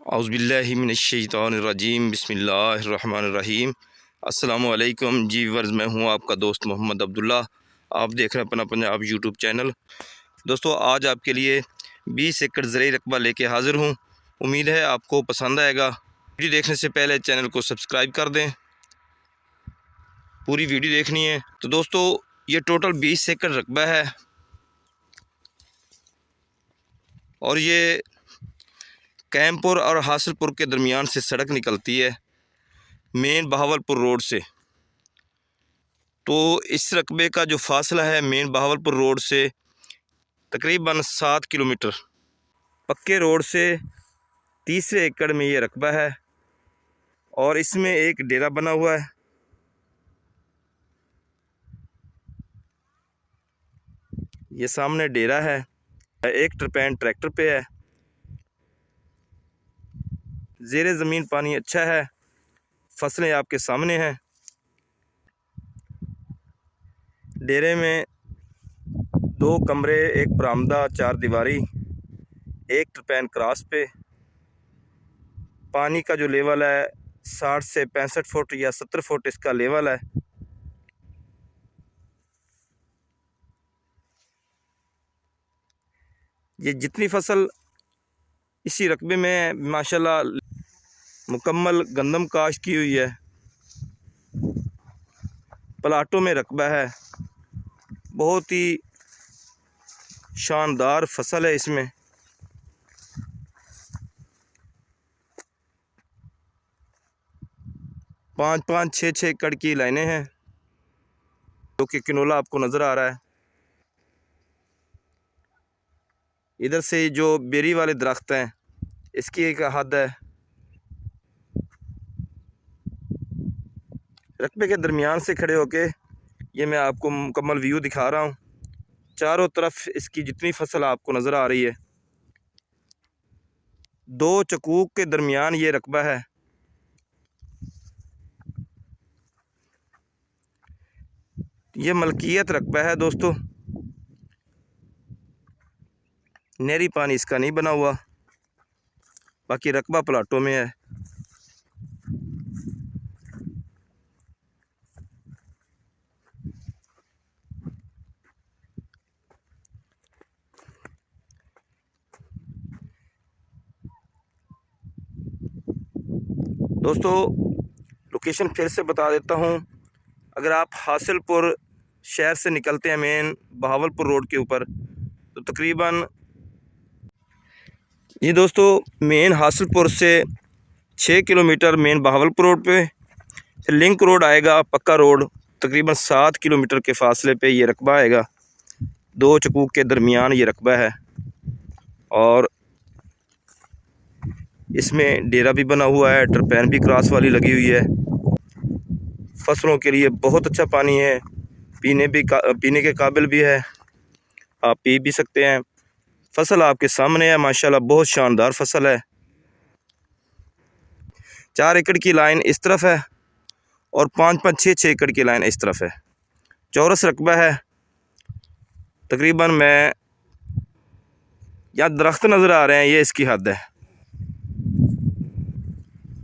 औज़ुबिल्लाहिमिनश्शैतानिर्रजीम बिस्मिल्लाहिर्रहमानिर्रहीम। अस्सलामुअलैकुम जी वर्ज़, मैं हूँ आपका दोस्त मोहम्मद अब्दुल्ला। आप देख रहे हैं अपना पंजाब यूट्यूब चैनल। दोस्तों, आज आपके लिए 20 एकड़ ज़रई रकबा लेके हाज़िर हूँ। उम्मीद है आपको पसंद आएगा। वीडियो देखने से पहले चैनल को सब्सक्राइब कर दें, पूरी वीडियो देखनी है। तो दोस्तों, ये टोटल 20 एकड़ रकबा है और ये कैंपुर और हासिलपुर के दरमियान से सड़क निकलती है मेन बहावलपुर रोड से। तो इस रकबे का जो फासला है मेन बहावलपुर रोड से तकरीबन 7 किलोमीटर। पक्के रोड से तीसरे एकड़ में ये रकबा है और इसमें एक डेरा बना हुआ है। ये सामने डेरा है, एक टरपैन ट्रैक्टर पे है। ज़ेरे ज़मीन पानी अच्छा है, फसलें आपके सामने हैं। डेरे में 2 कमरे, एक बरामदा, 4 दीवारी, एक टरपैन क्रॉस पे। पानी का जो लेवल है 60 से 65 फुट या 70 फुट इसका लेवल है। ये जितनी फसल इसी रकबे में माशाल्लाह मुकम्मल गंदम काश्त की हुई है। प्लाटों में रकबा है, बहुत ही शानदार फसल है। इसमें पाँच 6 एकड़ की लाइनें हैं, जो कि किनोला आपको नज़र आ रहा है। इधर से जो बेरी वाले दरख्त हैं इसकी एक हद है। रकबे के दरमियान से खड़े होके ये मैं आपको मुकम्मल व्यू दिखा रहा हूँ। चारों तरफ इसकी जितनी फसल आपको नज़र आ रही है, 2 चकूक के दरमियान ये रकबा है। ये मलकियत रकबा है दोस्तों, नहरी पानी इसका नहीं बना हुआ, बाकी रकबा प्लाटों में है। दोस्तों, लोकेशन फिर से बता देता हूँ। अगर आप हासिलपुर शहर से निकलते हैं मेन बहावलपुर रोड के ऊपर, तो तकरीबन ये दोस्तों मेन हासिलपुर से 6 किलोमीटर मेन बहावलपुर रोड पे लिंक रोड आएगा, पक्का रोड। तकरीबन 7 किलोमीटर के फासले पे ये रकबा आएगा। 2 चकूक के दरमियान ये रकबा है और इसमें डेरा भी बना हुआ है, टरपैन भी क्रॉस वाली लगी हुई है। फसलों के लिए बहुत अच्छा पानी है, पीने के काबिल भी है, आप पी भी सकते हैं। फसल आपके सामने है, माशाल्लाह बहुत शानदार फसल है। 4 एकड़ की लाइन इस तरफ है और 5 6 एकड़ की लाइन इस तरफ है। चौरस रकबा है। तकरीबन मैं यहाँ दरख्त नज़र आ रहे हैं, ये इसकी हद है।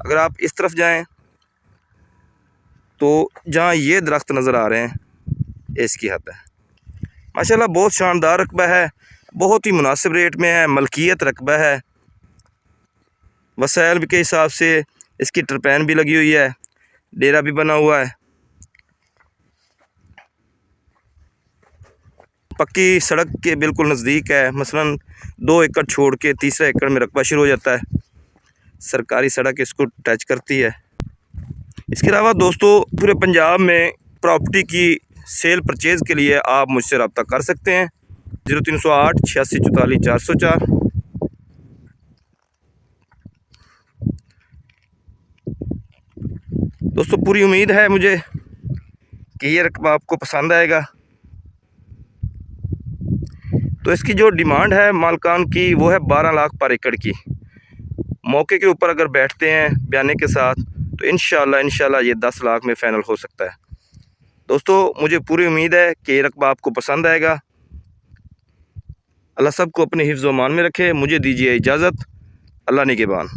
अगर आप इस तरफ जाएं तो जहाँ ये दरख्त नज़र आ रहे हैं ये इसकी हद है। माशाल्लाह बहुत शानदार रकबा है, बहुत ही मुनासिब रेट में है, मलकियत रकबा है। वसाइल के हिसाब से इसकी टरपैन भी लगी हुई है, डेरा भी बना हुआ है। पक्की सड़क के बिल्कुल नज़दीक है, मसलन 2 एकड़ छोड़ के तीसरा एकड़ में रकबा शुरू हो जाता है। सरकारी सड़क इसको टच करती है। इसके अलावा दोस्तों, पूरे पंजाब में प्रॉपर्टी की सेल परचेज़ के लिए आप मुझसे रब्ता कर सकते हैं। 0308 86 44 404। दोस्तों, पूरी उम्मीद है मुझे कि ये रकबा आपको पसंद आएगा। तो इसकी जो डिमांड है मालकान की वो है 12 लाख पर एकड़ की। मौके के ऊपर अगर बैठते हैं बयाने के साथ तो इंशाल्लाह ये 10 लाख में फ़ाइनल हो सकता है। दोस्तों, मुझे पूरी उम्मीद है कि ये रकबा आपको पसंद आएगा। अल्लाह सबको अपने हिफ्ज़ व अमान में रखे। मुझे दीजिए इजाज़त। अल्लाह निगहबान।